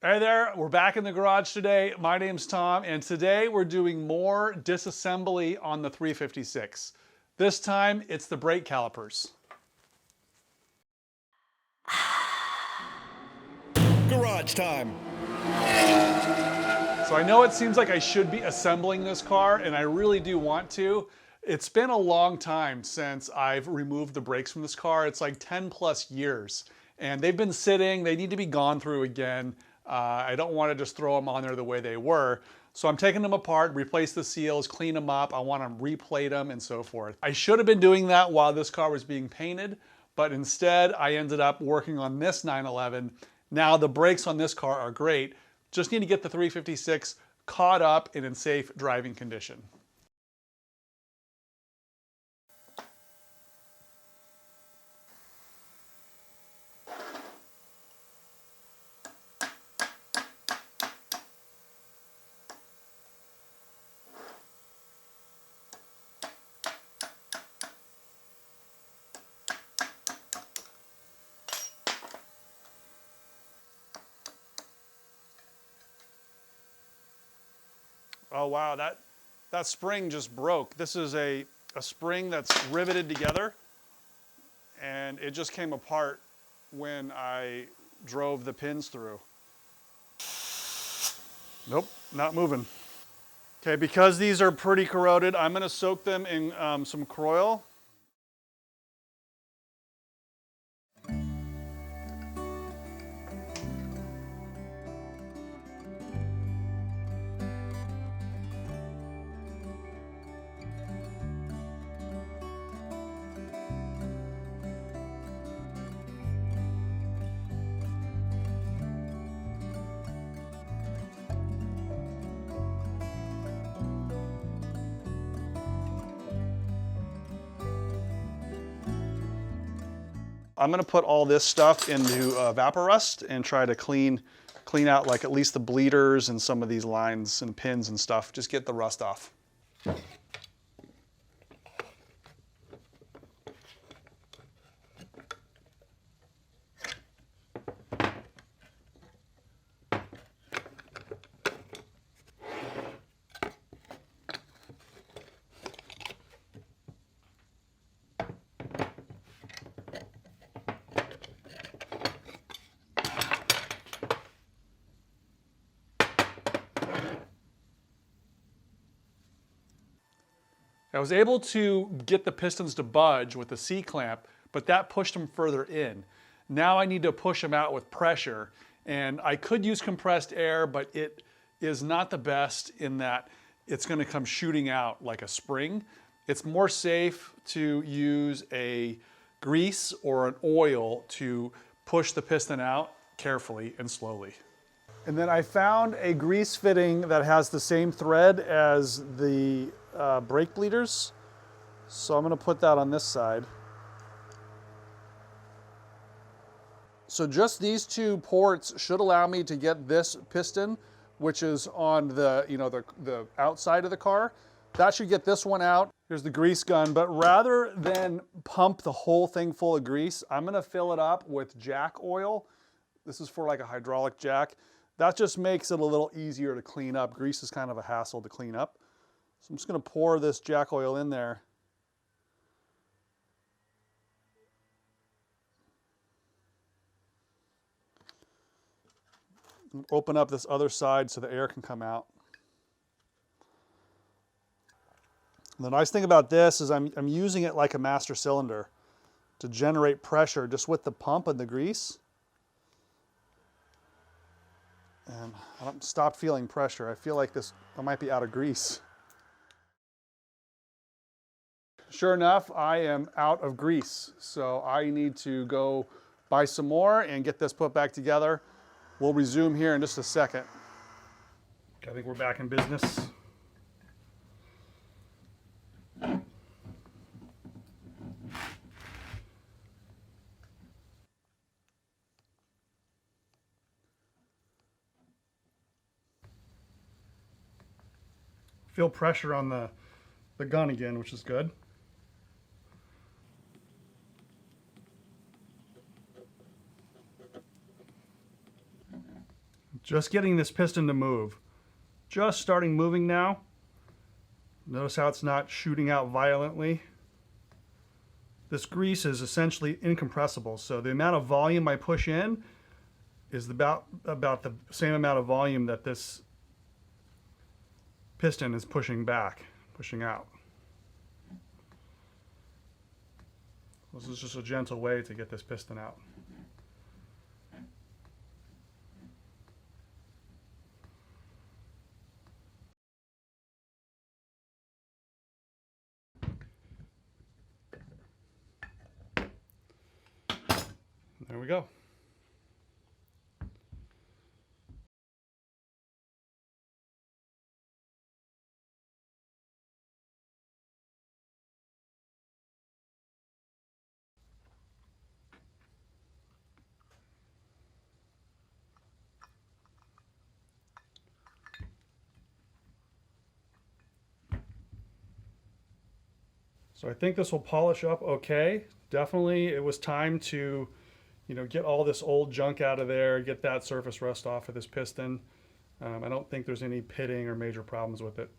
Hey there, we're back in the garage today. My name's Tom, and today we're doing more disassembly on the 356. This time, it's the brake calipers. Garage time. So I know it seems like I should be assembling this car, and I really do want to. It's been a long time since I've removed the brakes from this car. It's like 10 plus years, and they've been sitting. They need to be gone through again. I don't want to just throw them on there the way they were. So I'm taking them apart, replace the seals, clean them up. I want to replate them and so forth. I should have been doing that while this car was being painted, but instead I ended up working on this 911. Now the brakes on this car are great. Just need to get the 356 caught up and in safe driving condition. Oh wow, that spring just broke. This is a spring that's riveted together, and it just came apart when I drove the pins through. Nope, not moving. Okay, because these are pretty corroded, I'm gonna soak them in some Croil. I'm gonna put all this stuff into Vaporust and try to clean out like at least the bleeders and some of these lines and pins and stuff. Just get the rust off. I was able to get the pistons to budge with the C-clamp, but that pushed them further in. Now I need to push them out with pressure, and I could use compressed air, but it is not the best in that it's gonna come shooting out like a spring. It's more safe to use a grease or an oil to push the piston out carefully and slowly. And then I found a grease fitting that has the same thread as the brake bleeders. So I'm gonna put that on this side. So just these two ports should allow me to get this piston, which is on the, the outside of the car. That should get this one out. Here's the grease gun, but rather than pump the whole thing full of grease, I'm gonna fill it up with jack oil. This is for like a hydraulic jack. That just makes it a little easier to clean up. Grease is kind of a hassle to clean up. So I'm just gonna pour this jack oil in there. And open up this other side so the air can come out. And the nice thing about this is I'm using it like a master cylinder to generate pressure just with the pump and the grease. And I don't stop feeling pressure. I feel like I might be out of grease. Sure enough, I am out of grease. So I need to go buy some more and get this put back together. We'll resume here in just a second. I think we're back in business. Feel pressure on the gun again, which is good. Just getting this piston to move. Just starting moving now. Notice how it's not shooting out violently. This grease is essentially incompressible, so the amount of volume I push in is about the same amount of volume that this piston is pushing out. This is just a gentle way to get this piston out. There we go. So I think this will polish up okay. Definitely it was time to, get all this old junk out of there, get that surface rust off of this piston. I don't think there's any pitting or major problems with it.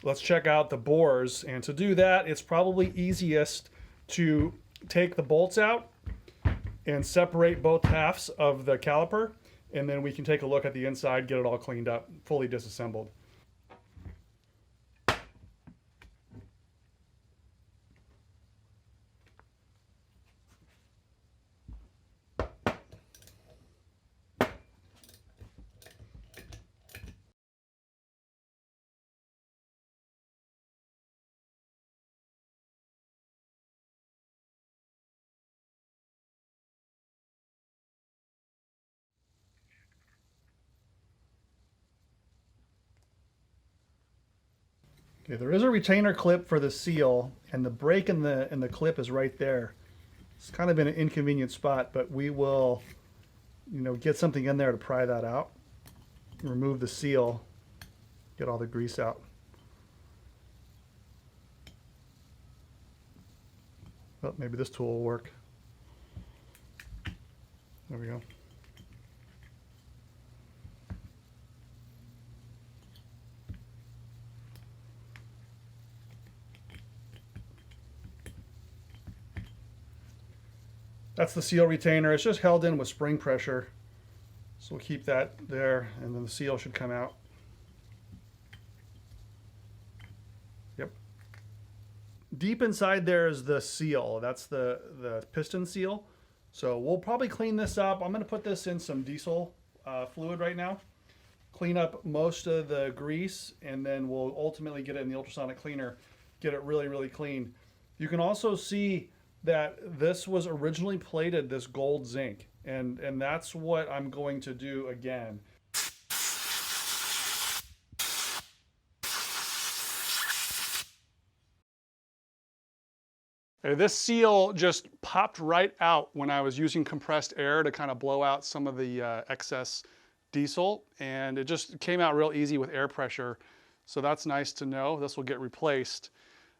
Let's check out the bores, and to do that, it's probably easiest to take the bolts out and separate both halves of the caliper, and then we can take a look at the inside, get it all cleaned up, fully disassembled. Okay, there is a retainer clip for the seal, and the brake in the clip is right there. It's kind of in an inconvenient spot, but we will, get something in there to pry that out. Remove the seal, get all the grease out. Oh, maybe this tool will work. There we go. That's the seal retainer. It's just held in with spring pressure. So we'll keep that there, and then the seal should come out. Yep. Deep inside there is the seal. That's the piston seal. So we'll probably clean this up. I'm going to put this in some diesel fluid right now. Clean up most of the grease, and then we'll ultimately get it in the ultrasonic cleaner, get it really, really clean. You can also see that this was originally plated this gold zinc, and that's what I'm going to do again. This seal just popped right out when I was using compressed air to kind of blow out some of the excess diesel, and it just came out real easy with air pressure. So that's nice to know. This will get replaced.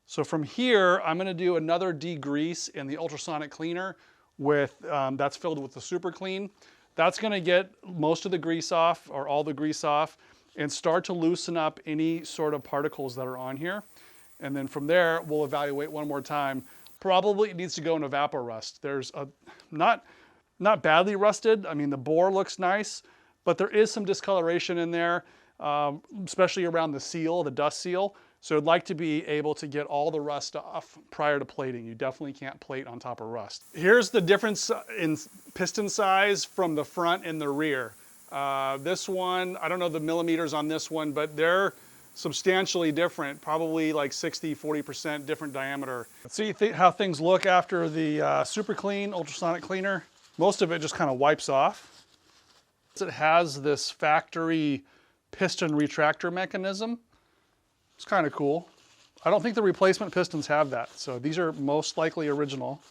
So from here, I'm going to do another degrease in the ultrasonic cleaner with that's filled with the super clean. That's going to get most of the grease off, or all the grease off, and start to loosen up any sort of particles that are on here. And then from there, we'll evaluate one more time. Probably it needs to go in evaporust. There's not badly rusted. I mean, the bore looks nice, but there is some discoloration in there, especially around the seal, the dust seal. So I'd like to be able to get all the rust off prior to plating. You definitely can't plate on top of rust. Here's the difference in piston size from the front and the rear. This one, I don't know the millimeters on this one, but they're substantially different, probably like 60–40% different diameter. Let's see how things look after the super clean ultrasonic cleaner. Most of it just kind of wipes off. It has this factory piston retractor mechanism. It's kind of cool. I don't think the replacement pistons have that, so these are most likely original.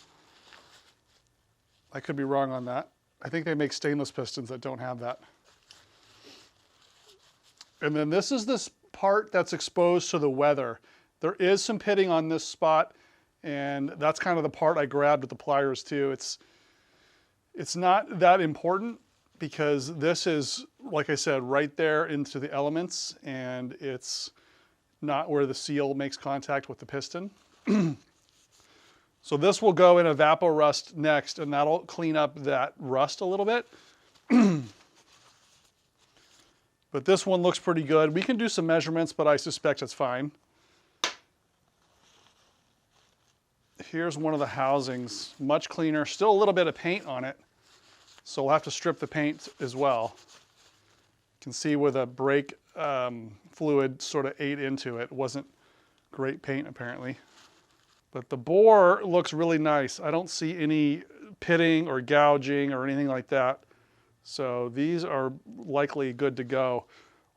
I could be wrong on that. I think they make stainless pistons that don't have that. And then this is this part that's exposed to the weather. There is some pitting on this spot, and that's kind of the part I grabbed with the pliers too. It's not that important, because this is, like I said, right there into the elements, and it's not where the seal makes contact with the piston. So this will go in evaporust next, and that'll clean up that rust a little bit. But this one looks pretty good. We can do some measurements, but I suspect it's fine. Here's one of the housings, much cleaner, still a little bit of paint on it. So we'll have to strip the paint as well. You can see where the brake fluid sort of ate into it. It wasn't great paint apparently. But the bore looks really nice. I don't see any pitting or gouging or anything like that. So these are likely good to go.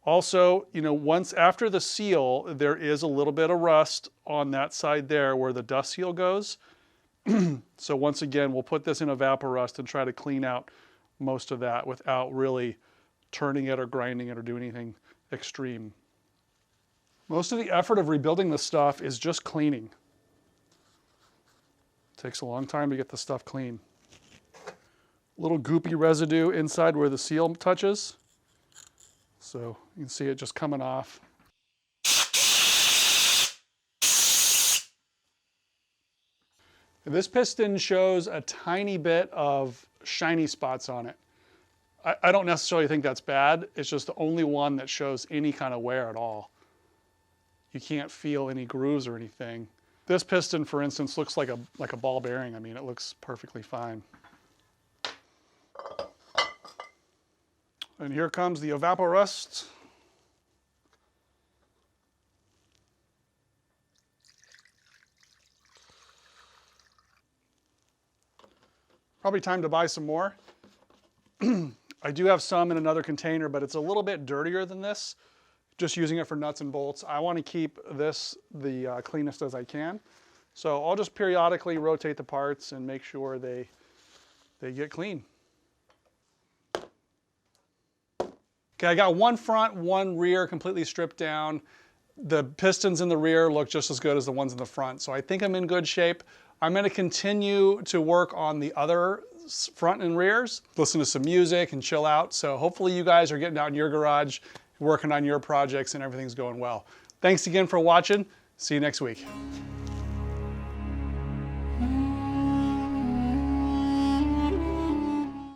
Also, you know, once after the seal, there is a little bit of rust on that side there where the dust seal goes. So once again, we'll put this in evaporust and try to clean out most of that without really turning it or grinding it or doing anything extreme. Most of the effort of rebuilding the stuff is just cleaning. It takes a long time to get the stuff clean. Little goopy residue inside where the seal touches. So you can see it just coming off. This piston shows a tiny bit of shiny spots on it. I don't necessarily think that's bad. It's just the only one that shows any kind of wear at all. You can't feel any grooves or anything. This piston, for instance, looks like a ball bearing. I mean, it looks perfectly fine. And here comes the evaporust. Probably time to buy some more. I do have some in another container, but it's a little bit dirtier than this. Just using it for nuts and bolts. I want to keep this the cleanest as I can. So I'll just periodically rotate the parts and make sure they get clean. Okay, I got one front, one rear completely stripped down. The pistons in the rear look just as good as the ones in the front, so I think I'm in good shape. I'm going to continue to work on the other front and rears, listen to some music and chill out. So hopefully you guys are getting out in your garage, working on your projects, and everything's going well. Thanks again for watching. See you next week.